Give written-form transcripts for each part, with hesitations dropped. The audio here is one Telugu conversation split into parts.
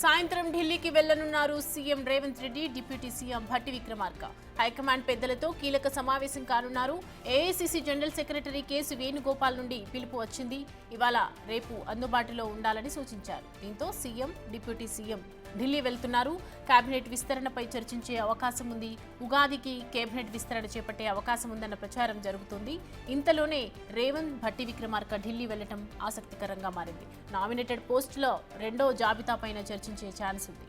సాయంత్రం ఢిల్లీకి వెళ్లనున్నారు CM Revanth Reddy, deputy CM Bhatti Vikramarka. High command పెద్దలతో కీలక సమావేశం కానున్నారు. AICC general secretary case Venugopal నుండి పిలుపు వచ్చింది. ఇవాళ రేపు అందుబాటులో ఉండాలని సూచించారు. దీంతో సీఎం, డిప్యూటీ సీఎం ఢిల్లీ వెళ్తున్నారు. కేబినెట్ విస్తరణపై చర్చించే అవకాశం ఉంది. ఉగాదికి కేబినెట్ విస్తరణ చేపట్టే అవకాశం ఉందన్న ప్రచారం జరుగుతుంది. ఇంతలోనే రేవంత్, భట్టి విక్రమార్క ఢిల్లీ వెళ్లడం ఆసక్తికరంగా మారింది. నామినేటెడ్ పోస్టులో రెండో జాబితాపైన చర్చించే ఛాన్స్ ఉంది.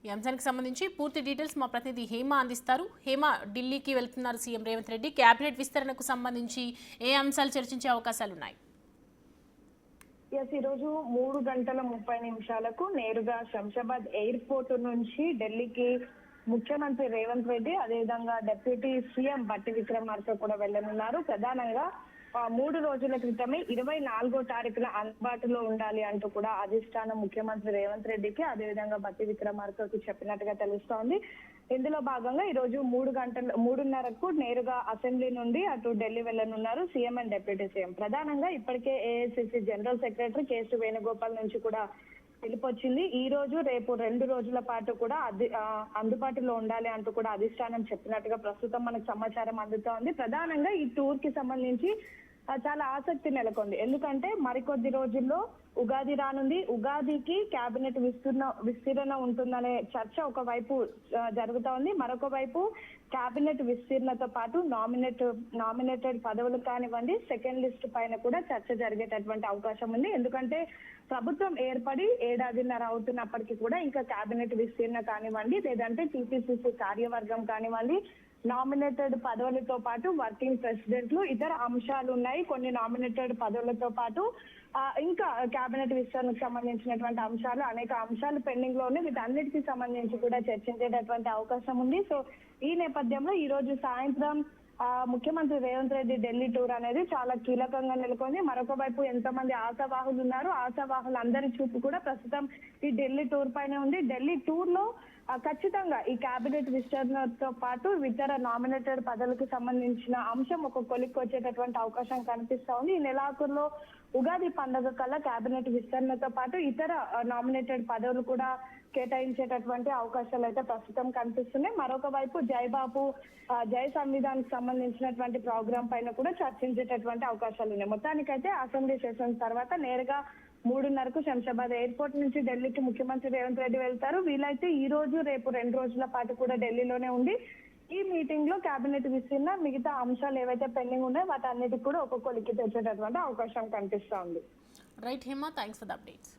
ఈ అంశానికి సంబంధించి పూర్తి డీటెయిల్స్ మా ప్రతినిధి హేమ అందిస్తారు. హేమ, ఢిల్లీకి వెళ్తున్నారు సీఎం రేవంత్ రెడ్డి. కేబినెట్ విస్తరణకు సంబంధించి ఏ అంశాలు చర్చించే అవకాశాలు ఉన్నాయి? ఈ రోజు 3:30 నేరుగా శంషాబాద్ ఎయిర్పోర్ట్ నుంచి ఢిల్లీకి ముఖ్యమంత్రి రేవంత్ రెడ్డి, అదేవిధంగా డిప్యూటీ సీఎం భట్టి విక్రమార్క కూడా వెళ్లనున్నారు. ప్రధానంగా 3 రోజుల క్రితమే 24వ తారీఖున అందుబాటులో ఉండాలి అంటూ కూడా అధిష్టానం ముఖ్యమంత్రి రేవంత్ రెడ్డికి, అదేవిధంగా భట్టి విక్రమార్కకి చెప్పినట్టుగా తెలుస్తోంది. ఇందులో భాగంగా ఈ రోజు 3:30కు నేరుగా అసెంబ్లీ నుండి అటు ఢిల్లీ వెళ్లనున్నారు సీఎం అండ్ డిప్యూటీ సీఎం. ప్రధానంగా ఇప్పటికే AICC general secretary case Venugopal నుంచి కూడా పిలుపొచ్చింది. ఈ రోజు రేపు 2 రోజుల పాటు కూడా అందుబాటులో ఉండాలి అంటూ కూడా అధిష్టానం చెప్పినట్టుగా ప్రస్తుతం మనకు సమాచారం అందుతోంది. ప్రధానంగా ఈ టూర్ కి సంబంధించి చాలా ఆసక్తి నెలకొంది. ఎందుకంటే మరికొద్ది రోజుల్లో ఉగాది రానుంది. ఉగాదికి కేబినెట్ విస్తీర్ణ ఉంటుందనే చర్చ ఒకవైపు జరుగుతోంది. మరొక వైపు కేబినెట్ విస్తీర్ణతో పాటు నామినేటెడ్ పదవులు కానివ్వండి, సెకండ్ లిస్ట్ పైన కూడా చర్చ జరిగేటటువంటి అవకాశం ఉంది. ఎందుకంటే ప్రభుత్వం ఏర్పడి 1.5 ఏళ్లు అవుతున్నప్పటికీ కూడా ఇంకా కేబినెట్ విస్తీర్ణ కానివ్వండి, లేదంటే టీపీసీసీ కార్యవర్గం కానివ్వండి, నామినేటెడ్ పదవులతో పాటు వర్కింగ్ ప్రెసిడెంట్లు, ఇతర అంశాలు ఉన్నాయి. కొన్ని నామినేటెడ్ పదవులతో పాటు ఇంకా కేబినెట్ విస్తరణకు సంబంధించినటువంటి అంశాలు, అనేక అంశాలు పెండింగ్ లో ఉన్నాయి. వీటన్నిటికీ సంబంధించి కూడా చర్చించేటటువంటి అవకాశం ఉంది. సో ఈ నేపథ్యంలో ఈ రోజు సాయంత్రం ముఖ్యమంత్రి రేవంత్ రెడ్డి ఢిల్లీ టూర్ అనేది చాలా కీలకంగా నెలకొంది. మరొక వైపు ఎంతమంది ఆశావాహులు ఉన్నారు, ఆశావాహులందరి చూపు కూడా ప్రస్తుతం ఈ ఢిల్లీ టూర్ పైన ఉంది. ఢిల్లీ టూర్ లో ఖచ్చితంగా ఈ కేబినెట్ విస్తరణతో పాటు ఇతర నామినేటెడ్ పదవులకు సంబంధించిన అంశం ఒక కొలిక్కి వచ్చేటటువంటి అవకాశం కనిపిస్తా ఉంది. ఈ నెలాఖరులో ఉగాది పండుగ కల్లా కేబినెట్ విస్తరణతో పాటు ఇతర నామినేటెడ్ పదవులు కూడా కేటాయించేటటువంటి అవకాశాలు అయితే ప్రస్తుతం కనిపిస్తున్నాయి. మరొక వైపు జై సంవిధానికి సంబంధించినటువంటి ప్రోగ్రాం పైన కూడా చర్చించేటటువంటి అవకాశాలు ఉన్నాయి. మొత్తానికైతే అసెంబ్లీ సెషన్స్ తర్వాత నేరుగా 3:30కు శంషాబాద్ ఎయిర్పోర్ట్ నుంచి ఢిల్లీకి ముఖ్యమంత్రి రేవంత్ రెడ్డి వెళ్తారు. వీలైతే ఈ రోజు రేపు 2 రోజుల పాటు కూడా ఢిల్లీలోనే ఉండి ఈ మీటింగ్ లో కేబినెట్ విస్తరణ, మిగతా అంశాలు ఏవైతే పెండింగ్ ఉన్నాయో వాటన్నిటికి కూడా ఒక్కొక్కరికి తెచ్చేటటువంటి అవకాశం కనిపిస్తా ఉంది. Right Hema, thanks for the updates.